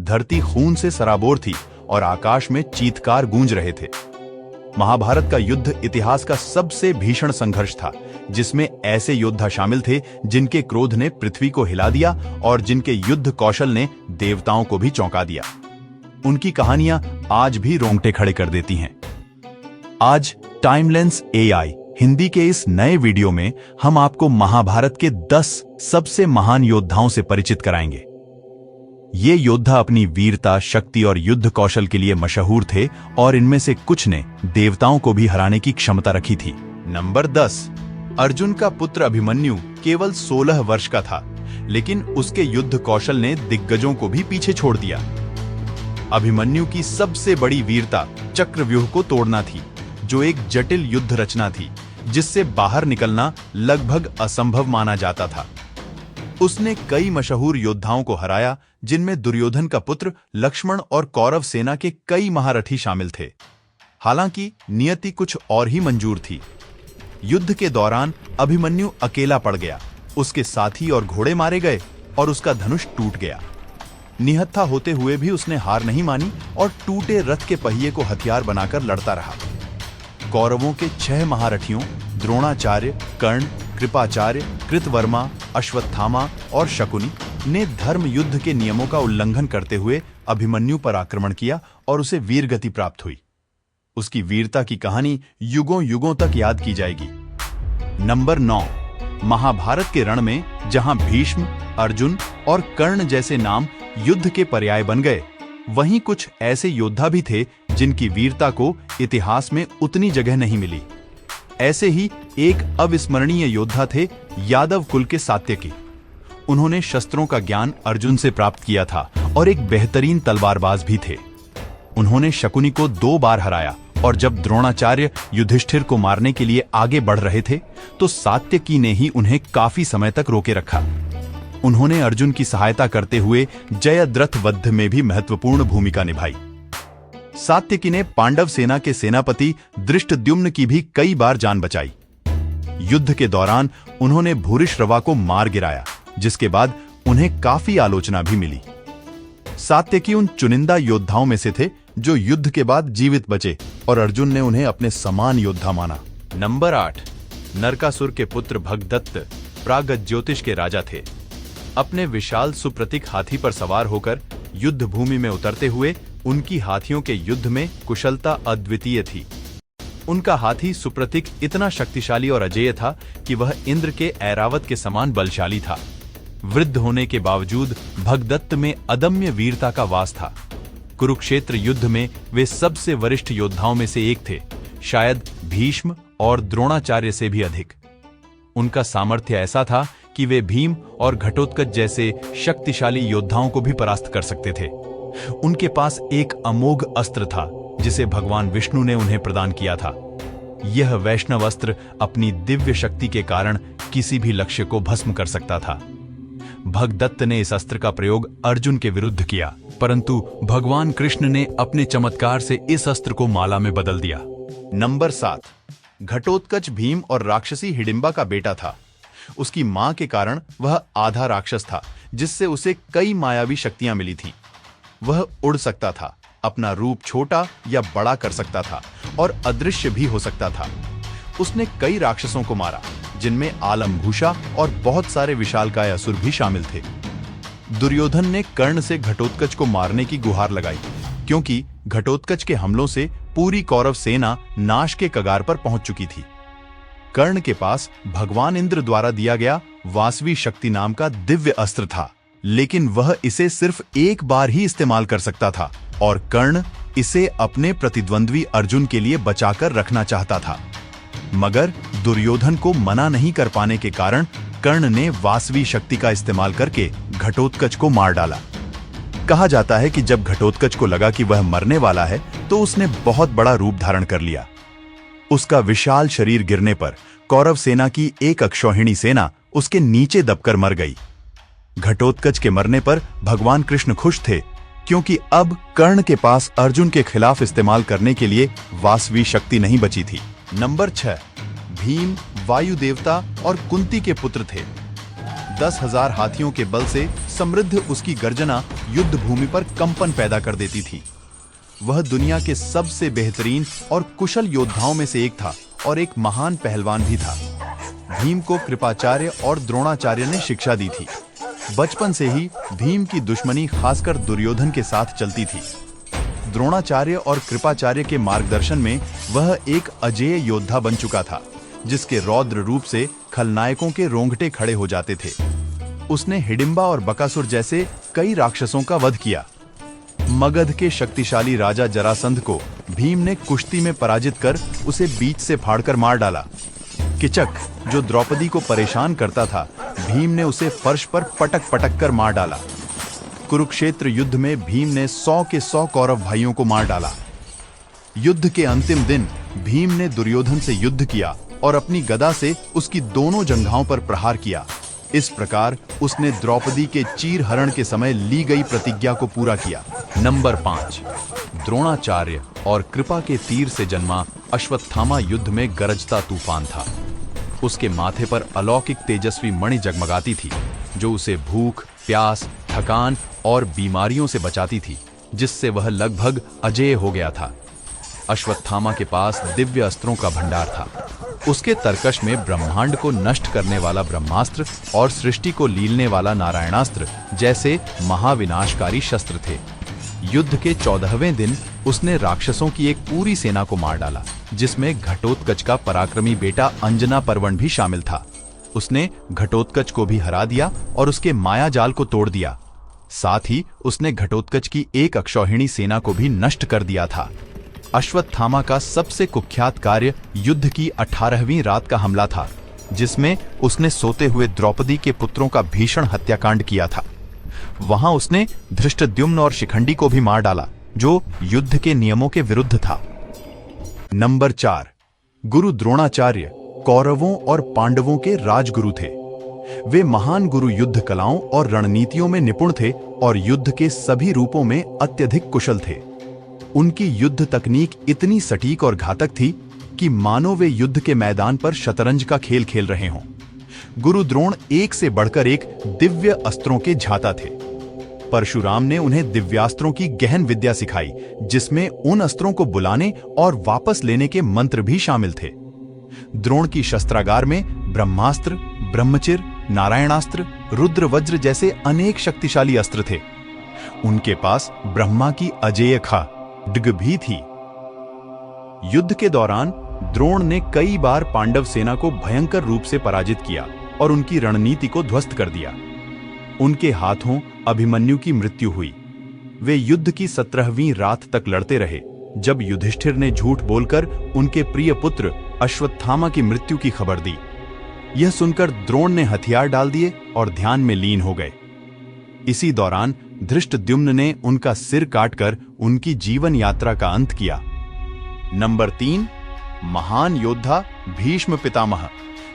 धरती खून से सराबोर थी और आकाश में चीत्कार गूंज रहे थे। महाभारत का युद्ध इतिहास का सबसे भीषण संघर्ष था, जिसमें ऐसे योद्धा शामिल थे जिनके क्रोध ने पृथ्वी को हिला दिया और जिनके युद्ध कौशल ने देवताओं को भी चौंका दिया। उनकी कहानियां आज भी रोंगटे खड़े कर देती हैं। आज टाइमलेंस AI हिंदी के इस नए वीडियो में हम आपको महाभारत के 10 सबसे महान योद्धाओं से परिचित कराएंगे। ये योद्धा अपनी वीरता, शक्ति और युद्ध कौशल के लिए मशहूर थे और इनमें से कुछ ने देवताओं को भी हराने की क्षमता रखी थी। नंबर 10, अर्जुन का पुत्र अभिमन्यु केवल 16 वर्ष का था, लेकिन उसके युद्ध कौशल ने दिग्गजों को भी पीछे छोड़ दिया। अभिमन्यु की सबसे बड़ी वीरता चक्रव्यूह को तोड़ना थी, जो एक जटिल युद्ध रचना थी जिससे बाहर निकलना लगभग असंभव माना जाता था। उसने कई मशहूर योद्धाओं को हराया, जिनमें दुर्योधन का पुत्र लक्ष्मण और कौरव सेना के कई महारथी शामिल थे। हालांकि नियति कुछ और ही मंजूर थी। युद्ध के दौरान अभिमन्यु अकेला पड़ गया, उसके साथी और घोड़े मारे गए और उसका धनुष टूट गया। निहत्था होते हुए भी उसने हार नहीं मानी और टूटे रथ के पहिए को हथियार बनाकर लड़ता रहा। कौरवों के 6 महारथियों द्रोणाचार्य, कर्ण, कृपाचार्य, कृतवर्मा, अश्वत्थामा और शकुनी ने धर्म युद्ध के नियमों का उल्लंघन करते हुए अभिमन्यु पर आक्रमण किया और उसे वीरगति प्राप्त हुई। उसकी वीरता की कहानी युगों युगों तक याद की जाएगी। नंबर 9, महाभारत के रण में जहां भीष्म, अर्जुन और कर्ण जैसे नाम युद्ध के पर्याय बन गए, वहीं कुछ ऐसे योद्धा भी थे जिनकी वीरता को इतिहास में उतनी जगह नहीं मिली। ऐसे ही एक अविस्मरणीय योद्धा थे यादव कुल के सात्यकी। उन्होंने शस्त्रों का ज्ञान अर्जुन से प्राप्त किया था और एक बेहतरीन तलवारबाज भी थे। उन्होंने शकुनी को 2 बार हराया और जब द्रोणाचार्य युधिष्ठिर को मारने के लिए आगे बढ़ रहे थे, तो सात्यकी ने ही उन्हें काफी समय तक रोके रखा। उन्होंने अर्जुन की सहायता करते हुए जयद्रथ वध में भी महत्वपूर्ण भूमिका निभाई। सात्यकी ने पांडव सेना के सेनापति धृष्टद्युम्न की भी कई बार जान बचाई। युद्ध के दौरान उन्होंने भूरिश्रवा को मार गिराया, जिसके बाद उन्हें काफी आलोचना भी मिली। सात्यकी उन चुनिंदा योद्धाओं में से थे जो युद्ध के बाद जीवित बचे और अर्जुन ने उन्हें अपने समान योद्धा माना। नंबर 8, नरकासुर के पुत्र भगदत्त प्रागज्योतिष के राजा थे। अपने विशाल सुप्रतीक हाथी पर सवार होकर युद्ध भूमि में उतरते हुए उनकी हाथियों के युद्ध में कुशलता अद्वितीय थी। उनका हाथी सुप्रतीक इतना शक्तिशाली और अजेय था कि वह इंद्र के ऐरावत के समान बलशाली था। वृद्ध होने के बावजूद भगदत्त में अदम्य वीरता का वास था। कुरुक्षेत्र युद्ध में वे सबसे वरिष्ठ योद्धाओं में से एक थे, शायद भीष्म और द्रोणाचार्य से भी अधिक। उनका सामर्थ्य ऐसा था कि वे भीम और घटोत्कच जैसे शक्तिशाली योद्धाओं को भी परास्त कर सकते थे। उनके पास एक अमोघ अस्त्र था जिसे भगवान विष्णु ने उन्हें प्रदान किया था। यह वैष्णव अस्त्र अपनी दिव्य शक्ति के कारण किसी भी लक्ष्य को भस्म कर सकता था। भगदत्त ने इस अस्त्र का प्रयोग अर्जुन के विरुद्ध किया, परंतु भगवान कृष्ण ने अपने चमत्कार से इस अस्त्र को माला में बदल दिया। नंबर 7, घटोत्कच भीम और राक्षसी हिडिंबा का बेटा था। उसकी मां के कारण वह आधा राक्षस था, जिससे उसे कई मायावी शक्तियां मिली थीं। वह उड़ सकता था, अपना रूप छोटा या बड़ा कर सकता था और अदृश्य भी हो सकता था। उसने कई राक्षसों को मारा, जिनमें आलमभूषा और बहुत सारे विशालकाय असुर भी शामिल थे। दुर्योधन ने कर्ण से घटोत्कच को मारने की गुहार लगाई, क्योंकि घटोत्कच के हमलों से पूरी कौरव सेना नाश के कगार पर पहुंच चुकी थी। कर्ण के पास भगवान इंद्र द्वारा दिया गया वासवी शक्ति नाम का दिव्य अस्त्र था, लेकिन वह इसे सिर्फ एक बार ही इस्तेमाल कर सकता था और कर्ण इसे अपने प्रतिद्वंद्वी अर्जुन के लिए बचाकर रखना चाहता था। मगर दुर्योधन को मना नहीं कर पाने के कारण कर्ण ने वासवी शक्ति का इस्तेमाल करके घटोत्कच को मार डाला। कहा जाता है कि जब घटोत्कच को लगा कि वह मरने वाला है, तो उसने बहुत बड़ा रूप धारण कर लिया। उसका विशाल शरीर गिरने पर कौरव सेना की एक अक्षौहिणी सेना उसके नीचे दबकर मर गई। घटोत्कच के मरने पर भगवान कृष्ण खुश थे, क्योंकि अब कर्ण के पास अर्जुन के खिलाफ इस्तेमाल करने के लिए वासवी शक्ति नहीं बची थी। नंबर 6, भीम वायु देवता और कुंती के पुत्र थे। 10,000 हाथियों के बल से समृद्ध उसकी गर्जना युद्ध भूमि पर कंपन पैदा कर देती थी। वह दुनिया के सबसे बेहतरीन और कुशल योद्धाओं में से एक था और एक महान पहलवान भी था। भीम को कृपाचार्य और द्रोणाचार्य ने शिक्षा दी थी। बचपन से ही भीम की दुश्मनी खासकर दुर्योधन के साथ चलती थी। द्रोणाचार्य और कृपाचार्य के मार्गदर्शन में वह एक अजेय योद्धा बन चुका था, जिसके रौद्र रूप से खलनायकों के रोंगटे खड़े हो जाते थे। उसने हिडिंबा और बकासुर जैसे कई राक्षसों का वध किया। मगध के शक्तिशाली राजा जरासंध को भीम ने कुश्ती में पराजित कर उसे बीच से फाड़कर मार डाला। किचक, जो द्रौपदी को परेशान करता था, भीम ने उसे फर्श पर पटक पटक कर मार डाला। कुरुक्षेत्र युद्ध में भीम ने 100 के 100 कौरव भाइयों को मार डाला। युद्ध के अंतिम दिन भीम ने दुर्योधन से युद्ध किया और अपनी गदा से उसकी दोनों जंघाओं पर प्रहार किया। इस प्रकार उसने द्रौपदी के चीरहरण के समय ली गई प्रतिज्ञा को पूरा किया। नंबर 5, द्रोणाचार्य और कृपा के तीर से जन्मा अश्वत्थामा युद्ध में गरजता तूफान था। उसके माथे पर अलौकिक तेजस्वी मणि जगमगाती थी, जो उसे भूख, प्यास, थकान और बीमारियों से बचाती थी, जिससे वह लगभग अजेय हो गया था। अश्वत्थामा के पास दिव्य अस्त्रों का भंडार था। उसके तरकश में ब्रह्मांड को नष्ट करने वाला ब्रह्मास्त्र और सृष्टि को लीलने वाला नारायणास्त्र जैसे महाविनाशकारी शस्त्र थे। युद्ध के 14वें दिन उसने राक्षसों की एक पूरी सेना को मार डाला, जिसमें घटोत्कच का पराक्रमी बेटा अंजना पर्वण भी शामिल था। उसने घटोत्कच को भी हरा दिया और उसके माया जाल को तोड़ दिया। साथ ही उसने घटोत्कच की एक अक्षौहिणी सेना को भी नष्ट कर दिया था। अश्वत्थामा का सबसे कुख्यात कार्य युद्ध की 18वीं रात का हमला था, जिसमें उसने सोते हुए द्रौपदी के पुत्रों का भीषण हत्याकांड किया था। वहां उसने धृष्टद्युम्न और शिखंडी को भी मार डाला, जो युद्ध के नियमों के विरुद्ध था। नंबर 4, गुरु द्रोणाचार्य कौरवों और पांडवों के राजगुरु थे। वे महान गुरु युद्ध कलाओं और रणनीतियों में निपुण थे और युद्ध के सभी रूपों में अत्यधिक कुशल थे। उनकी युद्ध तकनीक इतनी सटीक और घातक थी कि मानो वे युद्ध के मैदान पर शतरंज का खेल खेल रहे हों। गुरु द्रोण एक से बढ़कर एक दिव्य अस्त्रों के झाता थे। परशुराम ने उन्हें दिव्यास्त्रों की गहन विद्या सिखाई, जिसमें उन अस्त्रों को बुलाने और वापस लेने के मंत्र भी शामिल थे। द्रोण की शस्त्रागार में ब्रह्मास्त्र, ब्रह्मचिर, नारायणास्त्र, रुद्र वज्र जैसे अनेक शक्तिशाली अस्त्र थे। उनके पास ब्रह्मा की अजेय खड्ग भी थी। युद्ध के दौरान द्रोण ने कई बार पांडव सेना को भयंकर रूप से पराजित किया और उनकी रणनीति को ध्वस्त कर दिया। उनके हाथों अभिमन्यु की मृत्यु हुई। वे युद्ध की 17वीं रात तक लड़ते रहे, जब युधिष्ठिर ने झूठ बोलकर उनके प्रिय पुत्र अश्वत्थामा की मृत्यु की खबर दी। यह सुनकर द्रोण ने हथियार डाल दिए और ध्यान में लीन हो गए। इसी दौरान धृष्टद्युम्न ने उनका सिर काटकर उनकी जीवन यात्रा का अंत किया। नंबर 3, महान योद्धा भीष्म पितामह,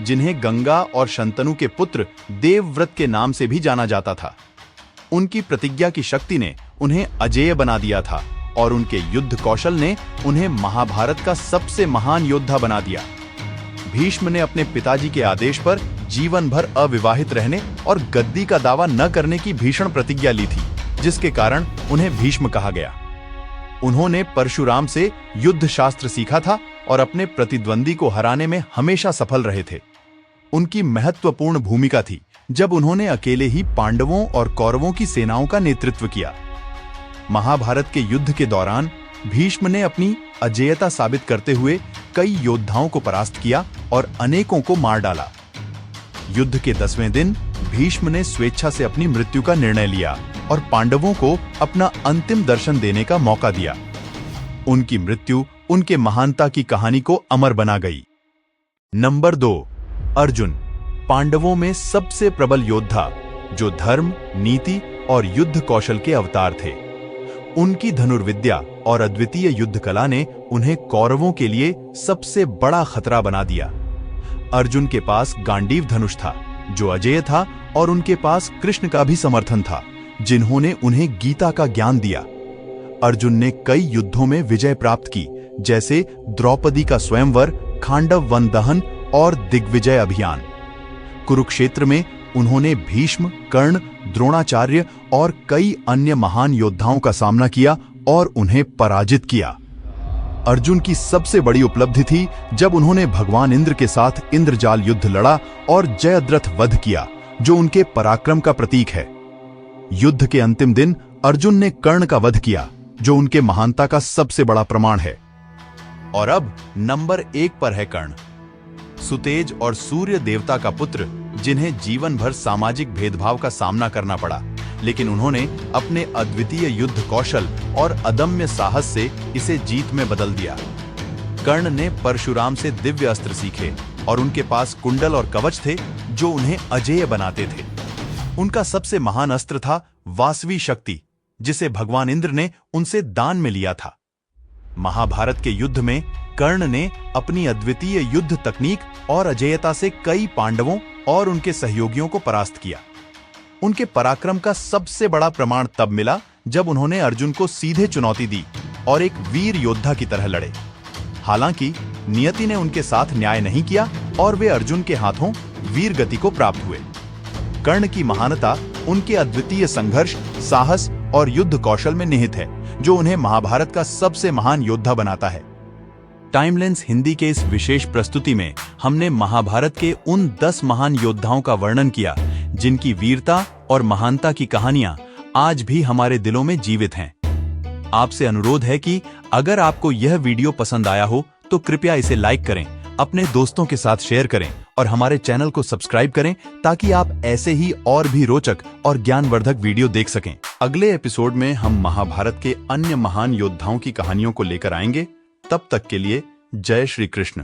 जिन्हें गंगा और शंतनु के पुत्र देवव्रत के नाम से भी जाना जाता था। उनकी प्रतिज्ञा की शक्ति ने उन्हें अजेय बना दिया था और उनके युद्ध कौशल ने उन्हें महाभारत का सबसे महान योद्धा बना दिया। भीष्म ने अपने पिताजी के आदेश पर जीवन भर अविवाहित रहने और गद्दी का दावा न करने की भीषण प्रतिज्ञा ली थी, जिसके कारण उन्हें भीष्म कहा गया। उन्होंने परशुराम से युद्ध शास्त्र सीखा था और अपने प्रतिद्वंदी को हराने में हमेशा सफल रहे थे। उनकी महत्वपूर्ण भूमिका थी जब उन्होंने अकेले ही पांडवों और कौरवों की सेनाओं का नेतृत्व किया। महाभारत के युद्ध के दौरान भीष्म ने अपनी अजेयता साबित करते हुए कई योद्धाओं को परास्त किया और अनेकों को मार डाला। युद्ध के 10वें दिन भीष्म ने स्वेच्छा से अपनी मृत्यु का निर्णय लिया और पांडवों को अपना अंतिम दर्शन देने का मौका दिया। उनकी मृत्यु उनके महानता की कहानी को अमर बना गई। नंबर 2, अर्जुन, पांडवों में सबसे प्रबल योद्धा, जो धर्म, नीति और युद्ध कौशल के अवतार थे। उनकी धनुर्विद्या और अद्वितीय युद्ध कला ने उन्हें कौरवों के लिए सबसे बड़ा खतरा बना दिया। अर्जुन के पास गांडीव धनुष था, जो अजेय था, और उनके पास कृष्ण का भी समर्थन था, जिन्होंने उन्हें गीता का ज्ञान दिया। अर्जुन ने कई युद्धों में विजय प्राप्त की, जैसे द्रौपदी का स्वयंवर, खांडव वन दहन और दिग्विजय अभियान। कुरुक्षेत्र में उन्होंने भीष्म, कर्ण, द्रोणाचार्य और कई अन्य महान योद्धाओं का सामना किया और उन्हें पराजित किया। अर्जुन की सबसे बड़ी उपलब्धि थी जब उन्होंने भगवान इंद्र के साथ इंद्रजाल युद्ध लड़ा और जयद्रथ वध किया, जो उनके पराक्रम का प्रतीक है। युद्ध के अंतिम दिन अर्जुन ने कर्ण का वध किया, जो उनके महानता का सबसे बड़ा प्रमाण है। और अब नंबर 1 पर है कर्ण, सुतेज और सूर्य देवता का पुत्र, जिन्हें जीवन भर सामाजिक भेदभाव का सामना करना पड़ा, लेकिन उन्होंने अपने अद्वितीय युद्ध कौशल और अदम्य साहस से इसे जीत में बदल दिया। कर्ण ने परशुराम से दिव्य अस्त्र सीखे और उनके पास कुंडल और कवच थे जो उन्हें अजेय बनाते थे। उनका सबसे महान अस्त्र था वासवी शक्ति, जिसे भगवान इंद्र ने उनसे दान में लिया था। महाभारत के युद्ध में कर्ण ने अपनी अद्वितीय युद्ध तकनीक और अजेयता से कई पांडवों और उनके सहयोगियों को परास्त किया। उनके पराक्रम का सबसे बड़ा प्रमाण तब मिला जब उन्होंने अर्जुन को सीधे चुनौती दी और एक वीर योद्धा की तरह लड़े। हालांकि नियति ने उनके साथ न्याय नहीं किया और वे अर्जुन के हाथों वीर गति को प्राप्त हुए। कर्ण की महानता उनके अद्वितीय संघर्ष, साहस और युद्ध कौशल में निहित है, जो उन्हें महाभारत का सबसे महान योद्धा बनाता है। टाइमलेंस हिंदी के इस विशेष प्रस्तुति में हमने महाभारत के उन 10 महान योद्धाओं का वर्णन किया, जिनकी वीरता और महानता की कहानियां आज भी हमारे दिलों में जीवित हैं। आपसे अनुरोध है कि अगर आपको यह वीडियो पसंद आया हो तो कृपया इसे लाइक करें, अपने दोस्तों के साथ शेयर करें और हमारे चैनल को सब्सक्राइब करें, ताकि आप ऐसे ही और भी रोचक और ज्ञानवर्धक वीडियो देख सकें। अगले एपिसोड में हम महाभारत के अन्य महान योद्धाओं की कहानियों को लेकर आएंगे। तब तक के लिए जय श्री कृष्ण।